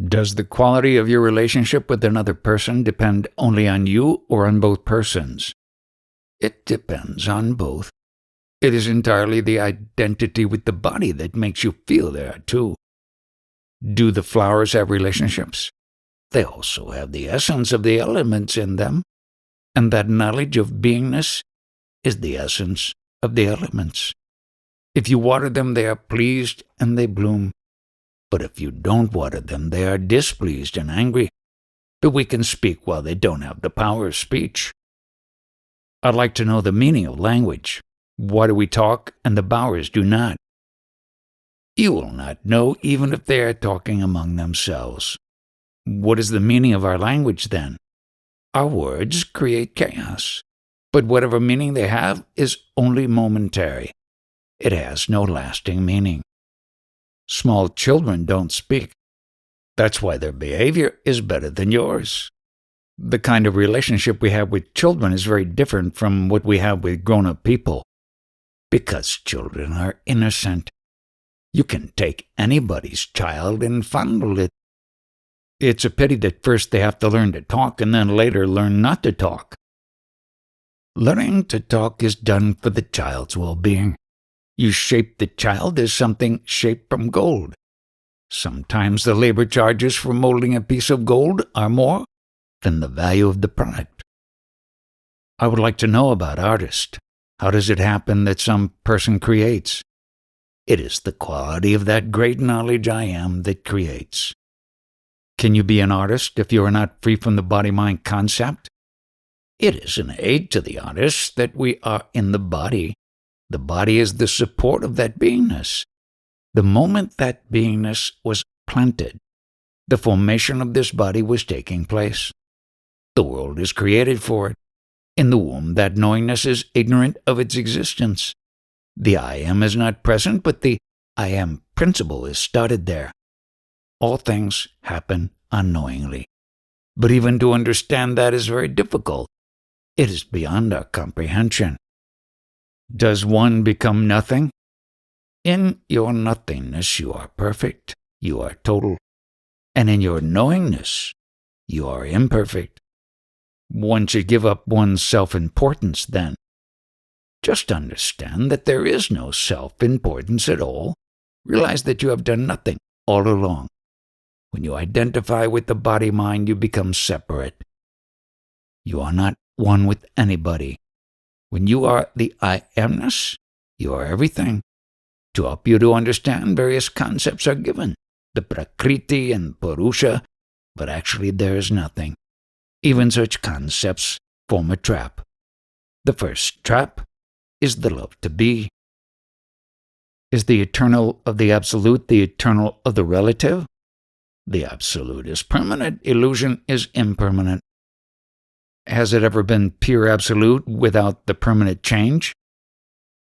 Does the quality of your relationship with another person depend only on you or on both persons? It depends on both. It is entirely the identity with the body that makes you feel there, too. Do the flowers have relationships? They also have the essence of the elements in them, and that knowledge of beingness is the essence of the elements. If you water them, they are pleased and they bloom. But if you don't water them, they are displeased and angry. But we can speak while they don't have the power of speech. I'd like to know the meaning of language. Why do we talk and the bowers do not? You will not know even if they are talking among themselves. What is the meaning of our language then? Our words create chaos, but whatever meaning they have is only momentary. It has no lasting meaning. Small children don't speak. That's why their behavior is better than yours. The kind of relationship we have with children is very different from what we have with grown-up people. Because children are innocent. You can take anybody's child and fondle it. It's a pity that first they have to learn to talk and then later learn not to talk. Learning to talk is done for the child's well-being. You shape the child as something shaped from gold. Sometimes the labor charges for molding a piece of gold are more than the value of the product. I would like to know about artists. How does it happen that some person creates? It is the quality of that great knowledge I am that creates. Can you be an artist if you are not free from the body-mind concept? It is an aid to the artist that we are in the body. The body is the support of that beingness. The moment that beingness was planted, the formation of this body was taking place. The world is created for it. In the womb, that knowingness is ignorant of its existence. The I am is not present, but the I am principle is started there. All things happen unknowingly. But even to understand that is very difficult. It is beyond our comprehension. Does one become nothing? In your nothingness you are perfect, you are total. And in your knowingness, you are imperfect. One should give up one's self-importance then. Just understand that there is no self-importance at all. Realize that you have done nothing all along. When you identify with the body-mind, you become separate. You are not one with anybody. When you are the I amness, you are everything. To help you to understand, various concepts are given, the Prakriti and Purusha, but actually there is nothing. Even such concepts form a trap. The first trap is the love to be. Is the eternal of the absolute the eternal of the relative? The absolute is permanent, illusion is impermanent. Has it ever been pure absolute without the permanent change?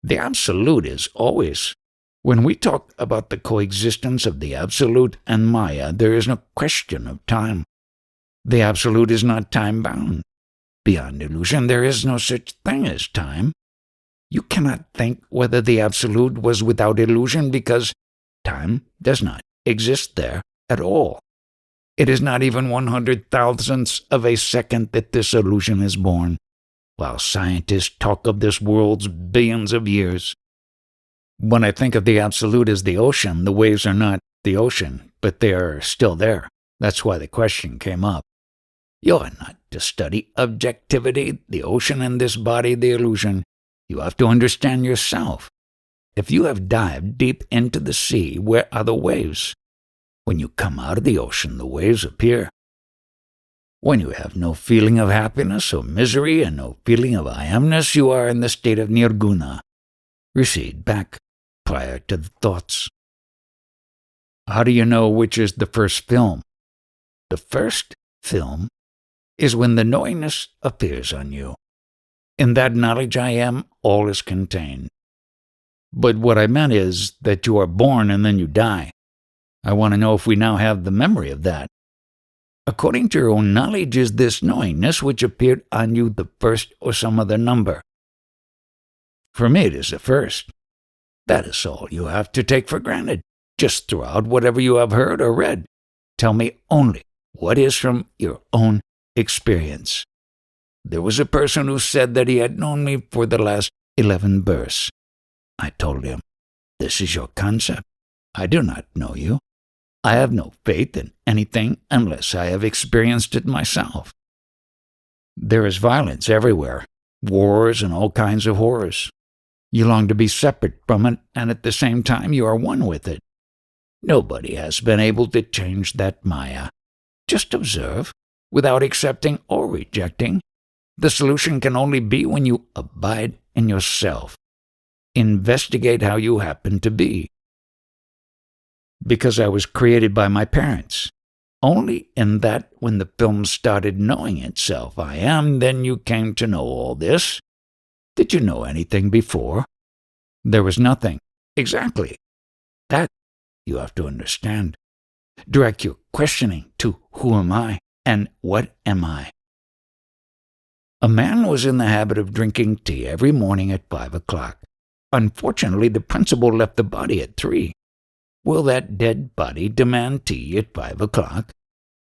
The absolute is always. When we talk about the coexistence of the absolute and Maya, there is no question of time. The absolute is not time-bound. Beyond illusion, there is no such thing as time. You cannot think whether the absolute was without illusion because time does not exist there at all. It is not even 100,000ths of a second that this illusion is born, while scientists talk of this world's billions of years. When I think of the absolute as the ocean, the waves are not the ocean, but they are still there. That's why the question came up. You are not to study objectivity, the ocean and this body, the illusion. You have to understand yourself. If you have dived deep into the sea, where are the waves? When you come out of the ocean, the waves appear. When you have no feeling of happiness or misery and no feeling of I amness, you are in the state of nirguna. Recede back prior to the thoughts. How do you know which is the first film? The first film is when the knowingness appears on you. In that knowledge I am, all is contained. But what I meant is that you are born and then you die. I want to know if we now have the memory of that. According to your own knowledge, is this knowingness which appeared on you the first or some other number? For me it is the first. That is all you have to take for granted. Just throw out whatever you have heard or read. tell me only what is from your own experience. There was a person who said that he had known me for the last 11 births. I told him, this is your concept. I do not know you. I have no faith in anything unless I have experienced it myself. There is violence everywhere, wars and all kinds of horrors. You long to be separate from it, and at the same time you are one with it. Nobody has been able to change that Maya. Just observe, without accepting or rejecting. The solution can only be when you abide in yourself. Investigate how you happen to be. Because I was created by my parents. Only in that when the film started knowing itself, I am, then you came to know all this. Did you know anything before? There was nothing. Exactly. That you have to understand. Direct your questioning to who am I and what am I? A man was in the habit of drinking tea every morning at 5 o'clock. Unfortunately, the principal left the body at 3. Will that dead body demand tea at 5 o'clock?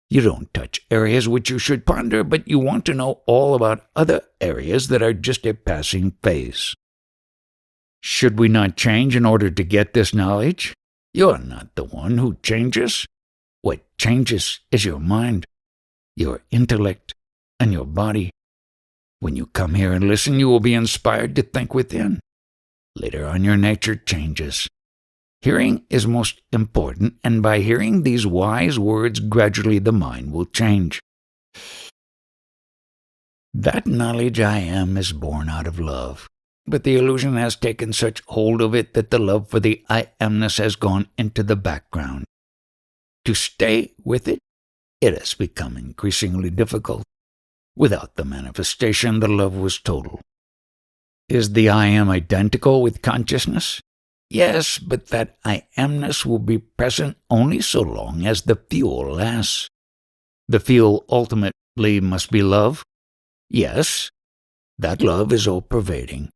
You don't touch areas which you should ponder, but you want to know all about other areas that are just a passing phase. Should we not change in order to get this knowledge? You are not the one who changes. What changes is your mind, your intellect, and your body. When you come here and listen, you will be inspired to think within. Later on, your nature changes. Hearing is most important, and by hearing these wise words, gradually the mind will change. That knowledge I am is born out of love, but the illusion has taken such hold of it that the love for the I amness has gone into the background. To stay with it, it has become increasingly difficult. Without the manifestation, the love was total. Is the I am identical with consciousness? Yes, but that I amness will be present only so long as the fuel lasts. The fuel ultimately must be love? Yes, that love is all-pervading.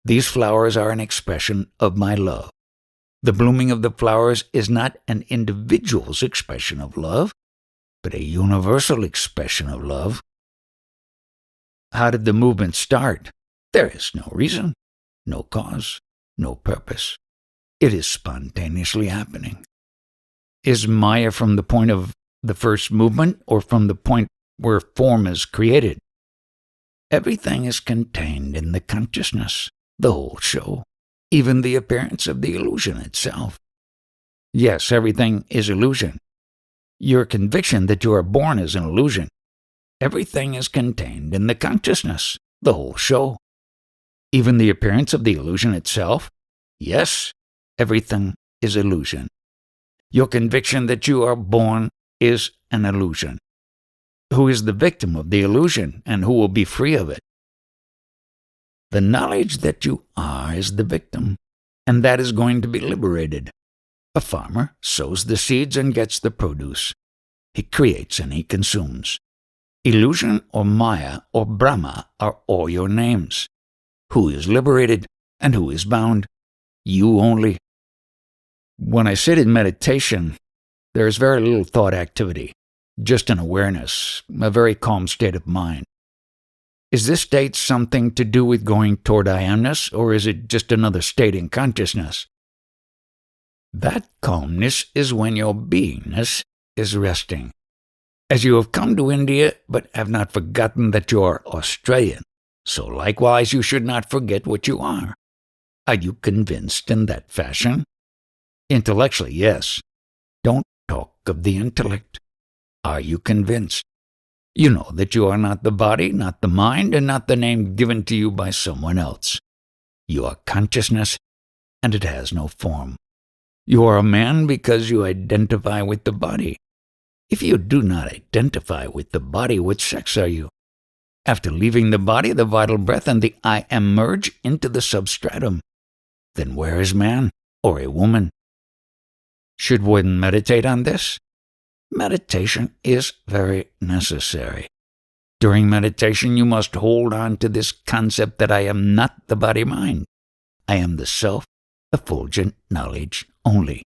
These flowers are an expression of my love. The blooming of the flowers is not an individual's expression of love, but a universal expression of love. How did the movement start? There is no reason, no cause, no purpose. It is spontaneously happening. Is Maya from the point of the first movement or from the point where form is created? Everything is contained in the consciousness, the whole show, even the appearance of the illusion itself. Yes, everything is illusion. Your conviction that you are born is an illusion. Everything is contained in the consciousness, the whole show. Even the appearance of the illusion itself? Yes, everything is illusion. Your conviction that you are born is an illusion. Who is the victim of the illusion, and who will be free of it? The knowledge that you are is the victim, and that is going to be liberated. A farmer sows the seeds and gets the produce. He creates and he consumes. Illusion or Maya or Brahma are all your names. Who is liberated and who is bound? You only. When I sit in meditation, there is very little thought activity, just an awareness, a very calm state of mind. Is this state something to do with going toward I amness, or is it just another state in consciousness? That calmness is when your beingness is resting. As you have come to India but have not forgotten that you are Australian, so likewise you should not forget what you are. Are you convinced in that fashion? Intellectually, yes. Don't talk of the intellect. Are you convinced? You know that you are not the body, not the mind, and not the name given to you by someone else. You are consciousness, and it has no form. You are a man because you identify with the body. If you do not identify with the body, what sex are you? After leaving the body, the vital breath and the I am merge into the substratum. Then where is man or a woman? Should one meditate on this? Meditation is very necessary. During meditation, you must hold on to this concept that I am not the body-mind. I am the self-effulgent knowledge only.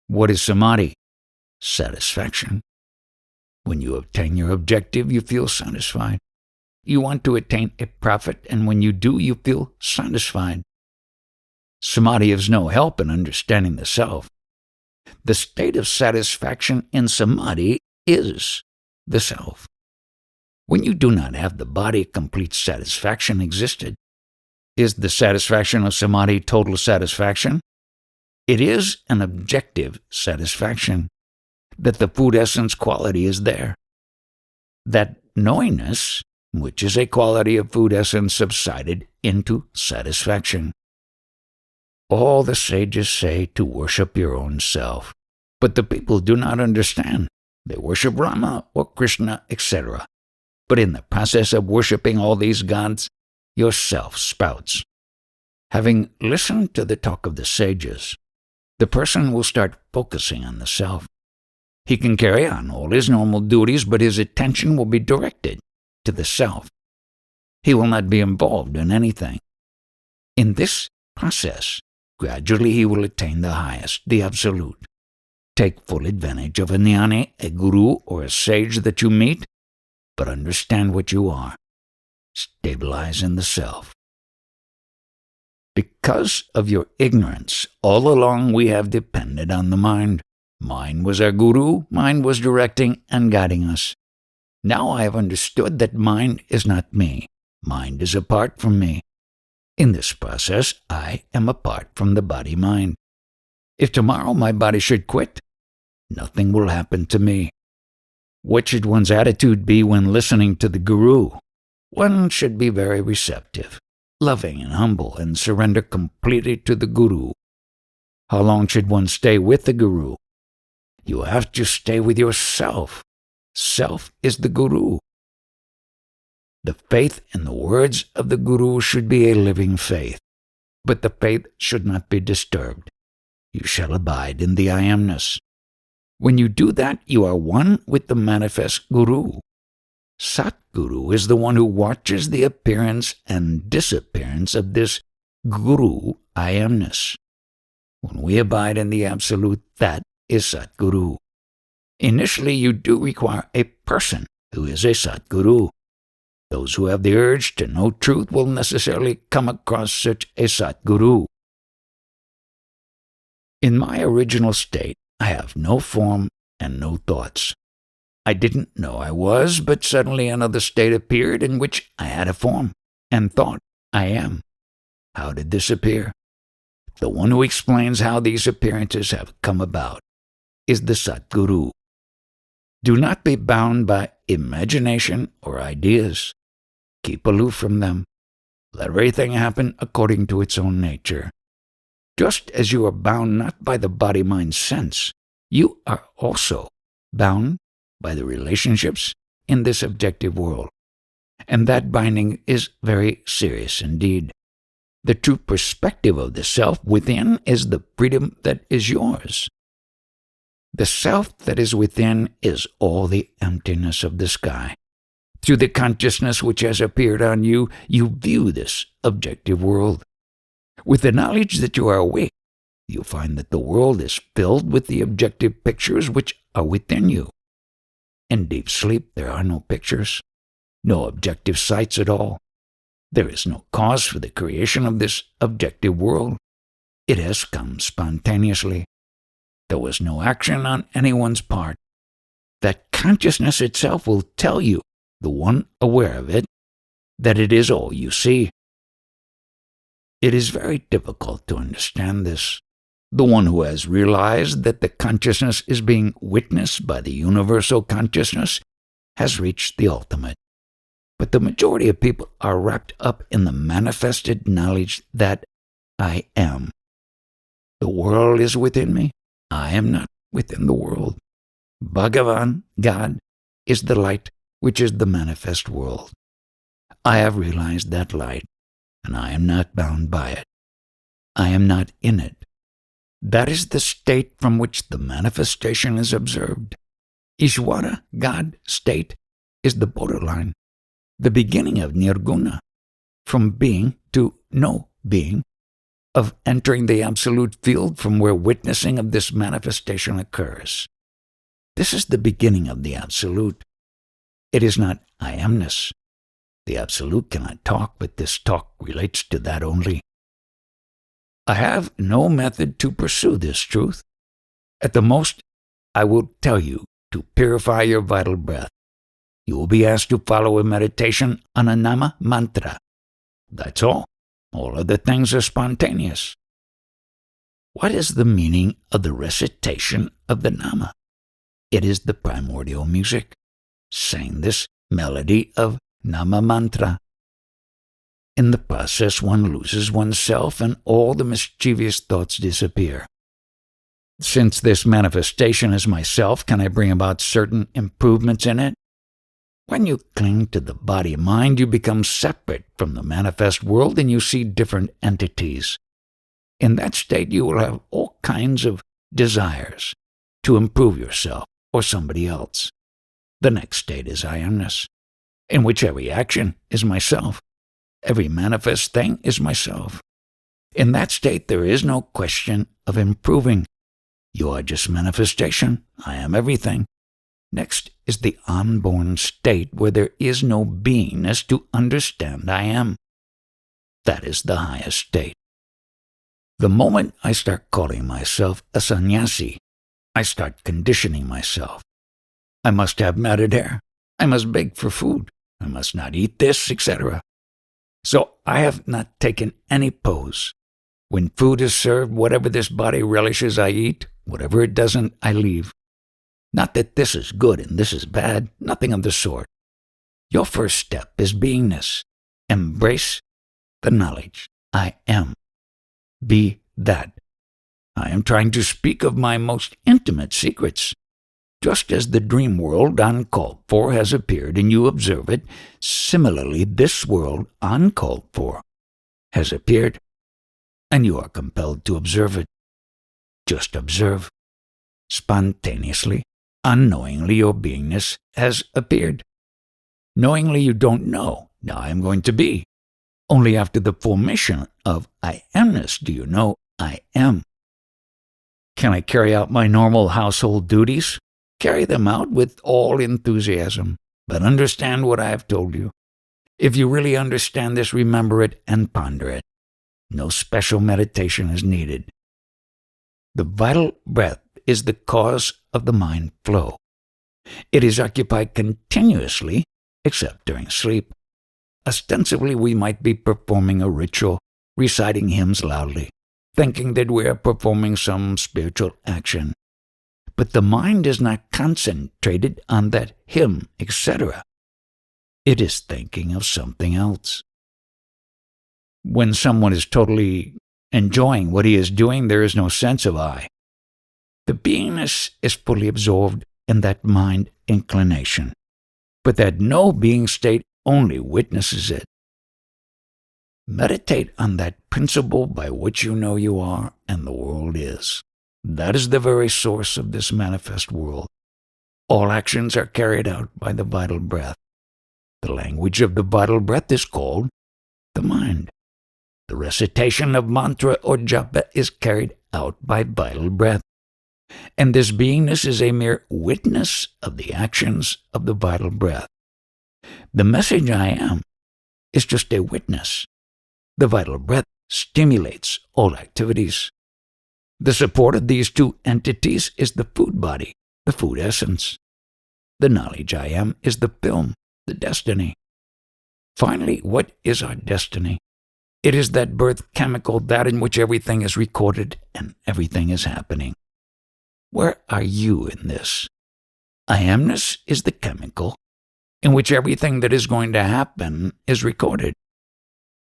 What is samadhi? satisfaction. When you obtain your objective, you feel satisfied. You want to attain a profit, and when you do, you feel satisfied. Samadhi is no help in understanding the self. The state of satisfaction in samadhi is the self. When you do not have the body, complete satisfaction existed. Is the satisfaction of samadhi total satisfaction? It is an objective satisfaction, that the food essence quality is there. That knowingness, which is a quality of food essence, subsided into satisfaction. All the sages say to worship your own self, but the people do not understand. They worship Rama or Krishna, etc. But in the process of worshiping all these gods, yourself spouts. Having listened to the talk of the sages, the person will start focusing on the self. He can carry on all his normal duties, but his attention will be directed to the self. He will not be involved in anything. In this process, gradually he will attain the highest, the absolute. Take full advantage of a jnani, a guru, or a sage that you meet, but understand what you are. Stabilize in the self. Because of your ignorance, all along we have depended on the mind. Mind was our guru, mind was directing and guiding us. Now I have understood that mind is not me. Mind is apart from me. In this process, I am apart from the body-mind. If tomorrow my body should quit, nothing will happen to me. What should one's attitude be when listening to the guru? One should be very receptive, loving and humble, and surrender completely to the guru. How long should one stay with the guru? You have to stay with yourself. Self is the guru. The faith in the words of the guru should be a living faith, but the faith should not be disturbed. You shall abide in the I amness. When you do that, you are one with the manifest guru. Satguru is the one who watches the appearance and disappearance of this guru I amness. When we abide in the absolute, that is Satguru. Initially, you do require a person who is a Satguru. Those who have the urge to know truth will necessarily come across such a Satguru. In my original state, I have no form and no thoughts. I didn't know I was, but suddenly another state appeared in which I had a form and thought I am. How did this appear? The one who explains how these appearances have come about is the Satguru. Do not be bound by imagination or ideas. Keep aloof from them. Let everything happen according to its own nature. Just as you are bound not by the body-mind sense, you are also bound by the relationships in this objective world. And that binding is very serious indeed. The true perspective of the self within is the freedom that is yours. The self that is within is all the emptiness of the sky. Through the consciousness which has appeared on you, you view this objective world. With the knowledge that you are awake, you find that the world is filled with the objective pictures which are within you. In deep sleep, there are no pictures, no objective sights at all. There is no cause for the creation of this objective world. It has come spontaneously. There was no action on anyone's part. That consciousness itself will tell you, the one aware of it, that it is all you see. It is very difficult to understand this. The one who has realized that the consciousness is being witnessed by the universal consciousness has reached the ultimate. But the majority of people are wrapped up in the manifested knowledge that I am. The world is within me. I am not within the world. Bhagavan, God, is the light which is the manifest world. I have realized that light, and I am not bound by it. I am not in it. That is the state from which the manifestation is observed. Ishvara, God, state, is the borderline, the beginning of nirguna, from being to no being, of entering the absolute field from where witnessing of this manifestation occurs. This is the beginning of the Absolute. It is not I amness. The Absolute cannot talk, but this talk relates to that only. I have no method to pursue this truth. At the most, I will tell you to purify your vital breath. You will be asked to follow a meditation on a nama mantra. That's all. All other things are spontaneous. What is the meaning of the recitation of the nama? It is the primordial music. Sing this melody of nama mantra. In the process, one loses oneself and all the mischievous thoughts disappear. Since this manifestation is myself, can I bring about certain improvements in it? When you cling to the body-mind, you become separate from the manifest world and you see different entities. In that state, you will have all kinds of desires to improve yourself or somebody else. The next state is I amness, in which every action is myself. Every manifest thing is myself. In that state, there is no question of improving. You are just manifestation. I am everything. Next is the unborn state where there is no beingness to understand I am. That is the highest state. The moment I start calling myself a sannyasi, I start conditioning myself. I must have matted hair. I must beg for food. I must not eat this, etc. So I have not taken any pose. When food is served, whatever this body relishes, I eat. Whatever it doesn't, I leave. Not that this is good and this is bad, nothing of the sort. Your first step is beingness. Embrace the knowledge. I am. Be that. I am trying to speak of my most intimate secrets. Just as the dream world uncalled for has appeared and you observe it, similarly this world uncalled for has appeared and you are compelled to observe it. Just observe. Spontaneously, unknowingly your beingness has appeared. Knowingly you don't know, now I am going to be. Only after the formation of I amness do you know I am. Can I carry out my normal household duties? Carry them out with all enthusiasm, but understand what I have told you. If you really understand this, remember it and ponder it. No special meditation is needed. The vital breath is the cause of the mind flow. It is occupied continuously, except during sleep. Ostensibly, we might be performing a ritual, reciting hymns loudly, thinking that we are performing some spiritual action. But the mind is not concentrated on that hymn, etc. It is thinking of something else. When someone is totally enjoying what he is doing, there is no sense of I. The beingness is fully absorbed in that mind inclination, but that no being state only witnesses it. Meditate on that principle by which you know you are and the world is. That is the very source of this manifest world. All actions are carried out by the vital breath. The language of the vital breath is called the mind. The recitation of mantra or japa is carried out by vital breath. And this beingness is a mere witness of the actions of the vital breath. The message I am is just a witness. The vital breath stimulates all activities. The support of these two entities is the food body, the food essence. The knowledge I am is the film, the destiny. Finally, what is our destiny? It is that birth chemical, that in which everything is recorded and everything is happening. Where are you in this? I amness is the chemical in which everything that is going to happen is recorded.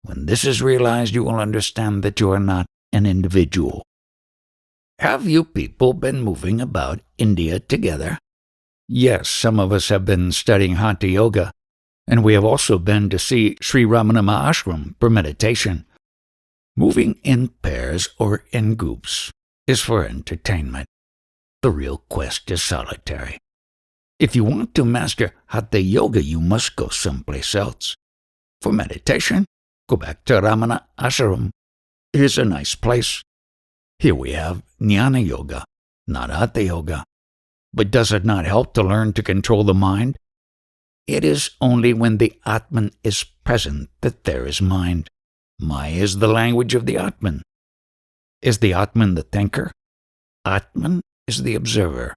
When this is realized, you will understand that you are not an individual. Have you people been moving about India together? Yes, some of us have been studying Hatha Yoga, and we have also been to see Sri Ramanama Ashram for meditation. Moving in pairs or in groups is for entertainment. The real quest is solitary. If you want to master Hatha Yoga, you must go someplace else. For meditation, go back to Ramana Ashram. It is a nice place. Here we have Jnana Yoga, not Hatha Yoga. But does it not help to learn to control the mind? It is only when the Atman is present that there is mind. Maya is the language of the Atman. Is the Atman the thinker? Atman is the observer.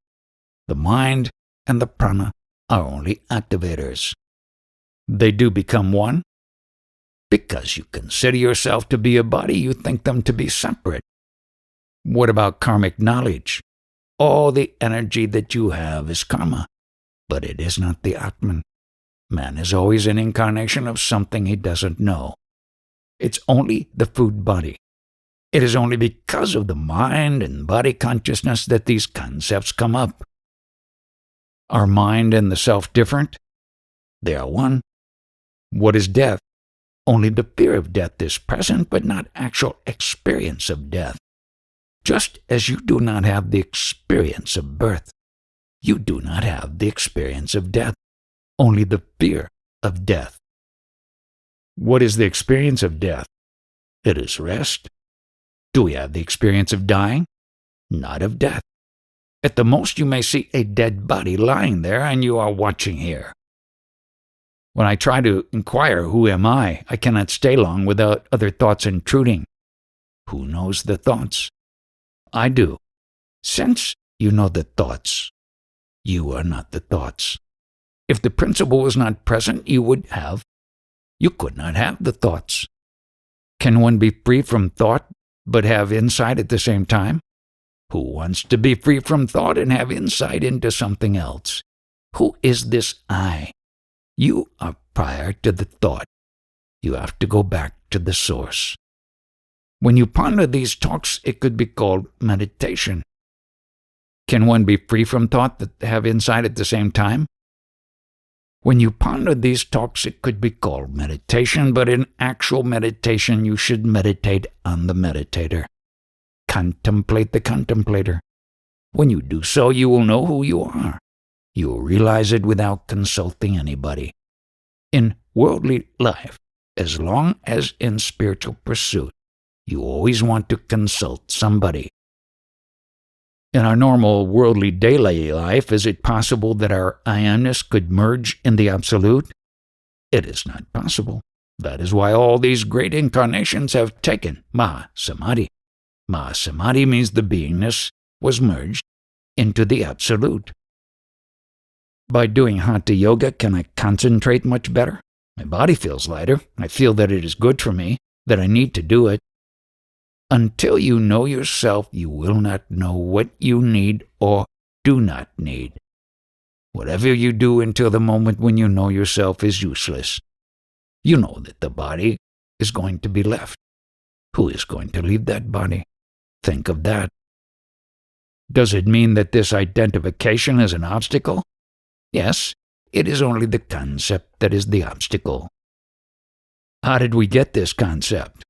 The mind and the prana are only activators. They do become one. Because you consider yourself to be a body, you think them to be separate. What about karmic knowledge? All the energy that you have is karma, but it is not the Atman. Man is always an incarnation of something he doesn't know. It's only the food body. It is only because of the mind and body consciousness that these concepts come up. Are mind and the self different? They are one. What is death? Only the fear of death is present, but not actual experience of death. Just as you do not have the experience of birth, you do not have the experience of death, only the fear of death. What is the experience of death? It is rest. Do we have the experience of dying? Not of death. At the most, you may see a dead body lying there, and you are watching here. When I try to inquire, who am I cannot stay long without other thoughts intruding. Who knows the thoughts? I do. Since you know the thoughts, you are not the thoughts. If the principle was not present, you could not have the thoughts. Can one be free from thought, but have insight at the same time? Who wants to be free from thought and have insight into something else? Who is this I? You are prior to the thought. You have to go back to the source. When you ponder these talks, it could be called meditation. Can one be free from thought but have insight at the same time? When you ponder these talks, it could be called meditation, but in actual meditation, you should meditate on the meditator. Contemplate the contemplator. When you do so, you will know who you are. You will realize it without consulting anybody. In worldly life, as long as in spiritual pursuit, you always want to consult somebody. In our normal worldly daily life, is it possible that our I-amness could merge in the Absolute? It is not possible. That is why all these great incarnations have taken Maha-samadhi. Maha-samadhi means the beingness was merged into the Absolute. By doing Hatha Yoga, can I concentrate much better? My body feels lighter. I feel that it is good for me, that I need to do it. Until you know yourself, you will not know what you need or do not need. Whatever you do until the moment when you know yourself is useless. You know that the body is going to be left. Who is going to leave that body? Think of that. Does it mean that this identification is an obstacle? Yes, it is only the concept that is the obstacle. How did we get this concept?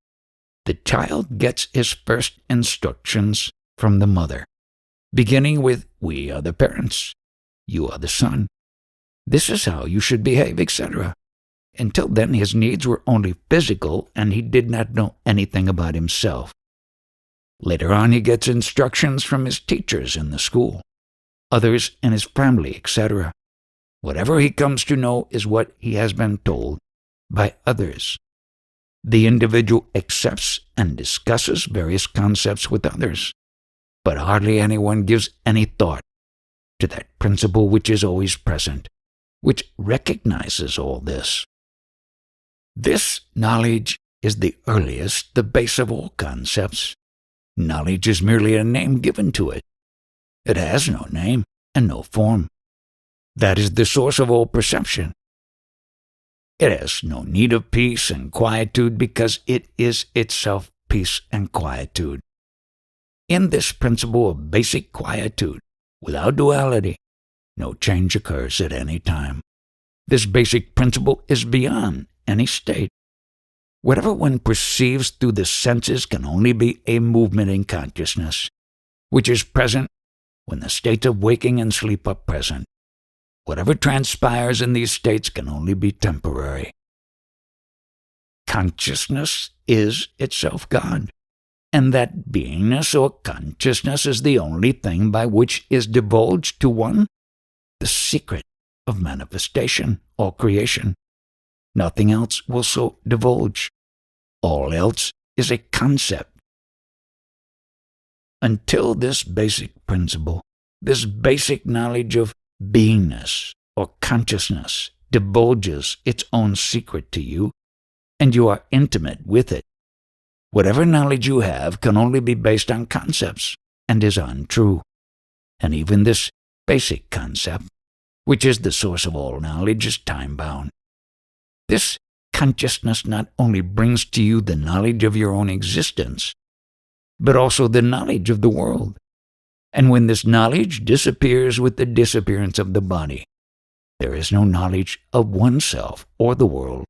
The child gets his first instructions from the mother, beginning with, we are the parents, you are the son. This is how you should behave, etc. Until then, his needs were only physical, and he did not know anything about himself. Later on, he gets instructions from his teachers in the school, others in his family, etc. Whatever he comes to know is what he has been told by others. The individual accepts and discusses various concepts with others, but hardly anyone gives any thought to that principle which is always present, which recognizes all this. This knowledge is the earliest, the base of all concepts. Knowledge is merely a name given to it. It has no name and no form. That is the source of all perception. It has no need of peace and quietude because it is itself peace and quietude. In this principle of basic quietude, without duality, no change occurs at any time. This basic principle is beyond any state. Whatever one perceives through the senses can only be a movement in consciousness, which is present when the states of waking and sleep are present. Whatever transpires in these states can only be temporary. Consciousness is itself God, and that beingness or consciousness is the only thing by which is divulged to one the secret of manifestation or creation. Nothing else will so divulge. All else is a concept. Until this basic principle, this basic knowledge of beingness or consciousness divulges its own secret to you, and you are intimate with it, whatever knowledge you have can only be based on concepts and is untrue. And even this basic concept, which is the source of all knowledge, is time-bound. This consciousness not only brings to you the knowledge of your own existence, but also the knowledge of the world. And when this knowledge disappears with the disappearance of the body, there is no knowledge of oneself or the world.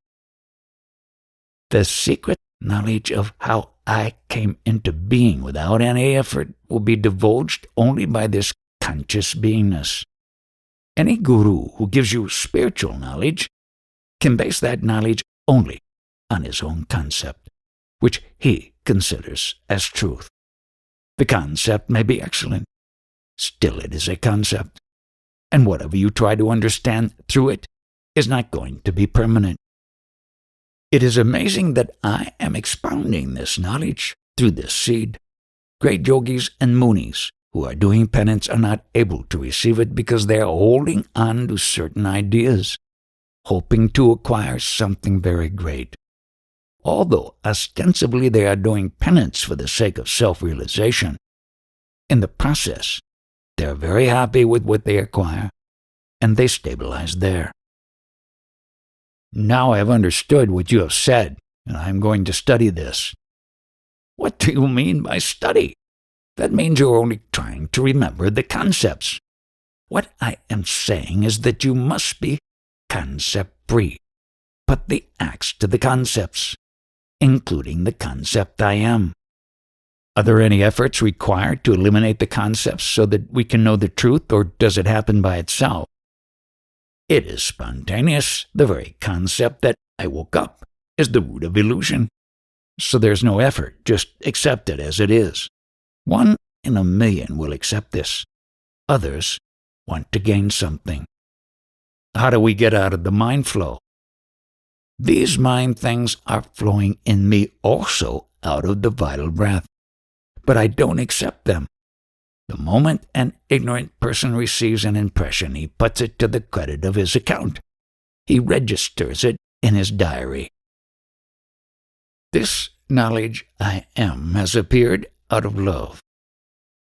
The secret knowledge of how I came into being without any effort will be divulged only by this conscious beingness. Any guru who gives you spiritual knowledge can base that knowledge only on his own concept, which he considers as truth. The concept may be excellent. Still it is a concept, and whatever you try to understand through it is not going to be permanent. It is amazing that I am expounding this knowledge through this seed. Great yogis and munis who are doing penance are not able to receive it because they are holding on to certain ideas, hoping to acquire something very great. Although ostensibly they are doing penance for the sake of self-realization, in the process, they are very happy with what they acquire, and they stabilize there. Now I have understood what you have said, and I am going to study this. What do you mean by study? That means you are only trying to remember the concepts. What I am saying is that you must be concept-free. Put the axe to the concepts, including the concept I am. Are there any efforts required to eliminate the concepts so that we can know the truth, or does it happen by itself? It is spontaneous. The very concept that I woke up is the root of illusion. So there's no effort, just accept it as it is. 1 in a million will accept this. Others want to gain something. How do we get out of the mind flow? These mind things are flowing in me also out of the vital breath, but I don't accept them. The moment an ignorant person receives an impression, he puts it to the credit of his account. He registers it in his diary. This knowledge I am has appeared out of love,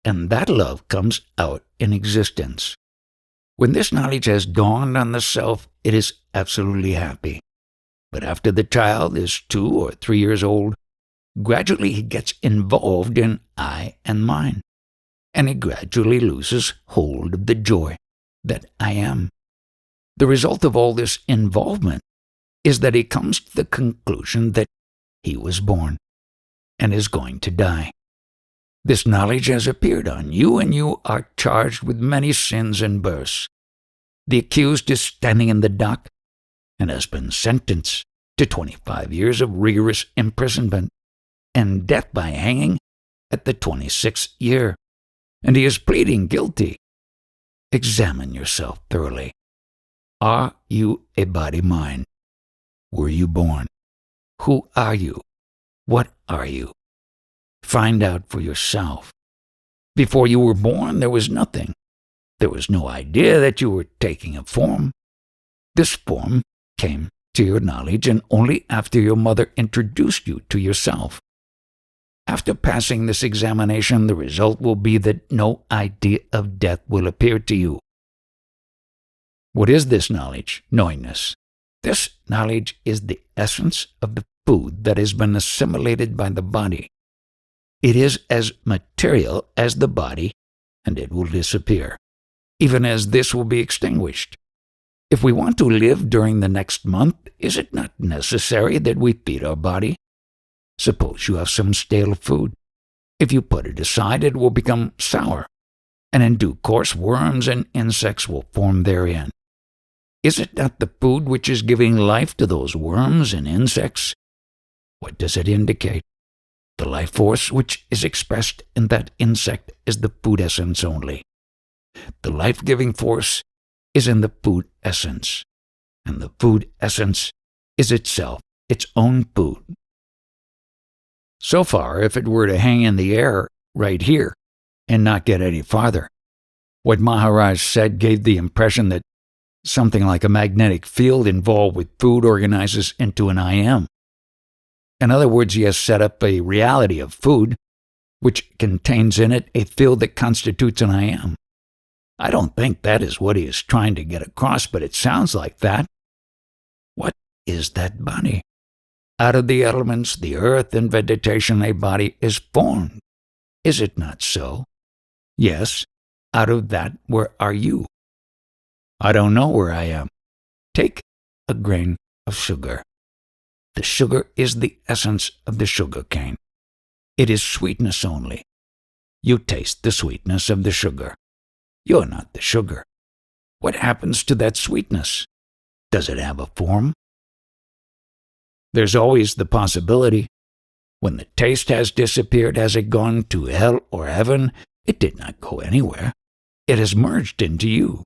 and that love comes out in existence. When this knowledge has dawned on the self, it is absolutely happy. But after the child is 2 or 3 years old, gradually he gets involved in I and mine, and he gradually loses hold of the joy that I am. The result of all this involvement is that he comes to the conclusion that he was born and is going to die. This knowledge has appeared on you, and you are charged with many sins and births. The accused is standing in the dock and has been sentenced to 25 years of rigorous imprisonment and death by hanging at the 26th year, and he is pleading guilty. Examine yourself thoroughly. Are you a body-mind? Were you born? Who are you? What are you? Find out for yourself. Before you were born, there was nothing. There was no idea that you were taking a form. This form came to your knowledge, and only after your mother introduced you to yourself. After passing this examination, the result will be that no idea of death will appear to you. What is this knowledge, knowingness? This knowledge is the essence of the food that has been assimilated by the body. It is as material as the body, and it will disappear, even as this will be extinguished. If we want to live during the next month, is it not necessary that we feed our body? Suppose you have some stale food. If you put it aside, it will become sour, and in due course worms and insects will form therein. Is it not the food which is giving life to those worms and insects? What does it indicate? The life force which is expressed in that insect is the food essence only. The life-giving force is in the food essence, and the food essence is itself its own food. So far, if it were to hang in the air right here and not get any farther, what Maharaj said gave the impression that something like a magnetic field involved with food organizes into an I am. In other words, he has set up a reality of food, which contains in it a field that constitutes an I am. I don't think that is what he is trying to get across, but it sounds like that. What is that body? Out of the elements, the earth and vegetation, a body is formed. Is it not so? Yes, out of that, where are you? I don't know where I am. Take a grain of sugar. The sugar is the essence of the sugar cane. It is sweetness only. You taste the sweetness of the sugar. You are not the sugar. What happens to that sweetness? Does it have a form? There's always the possibility. When the taste has disappeared, has it gone to hell or heaven? It did not go anywhere. It has merged into you.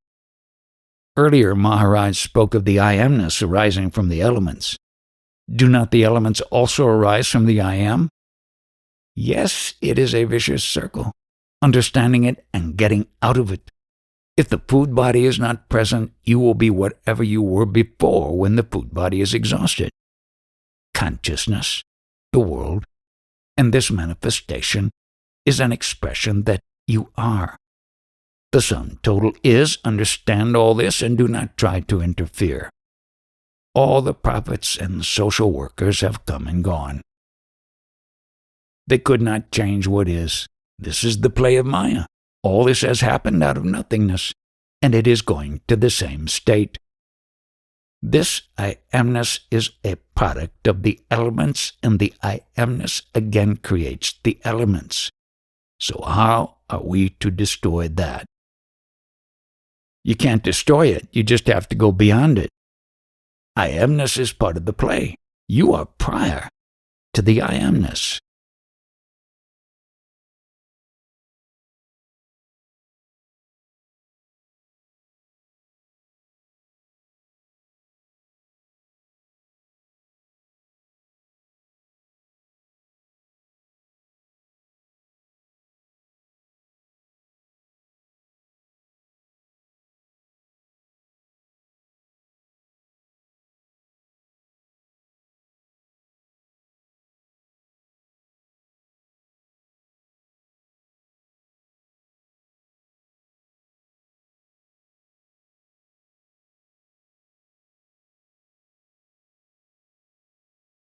Earlier, Maharaj spoke of the I amness arising from the elements. Do not the elements also arise from the I am? Yes, it is a vicious circle. Understanding it and getting out of it. If the food body is not present, you will be whatever you were before when the food body is exhausted. Consciousness, the world, and this manifestation is an expression that you are. The sum total is, understand all this and do not try to interfere. All the prophets and social workers have come and gone. They could not change what is. This is the play of Maya. All this has happened out of nothingness, and it is going to the same state. This I amness is a product of the elements, and the I amness again creates the elements. So how are we to destroy that? You can't destroy it, you just have to go beyond it. I amness is part of the play. You are prior to the I amness.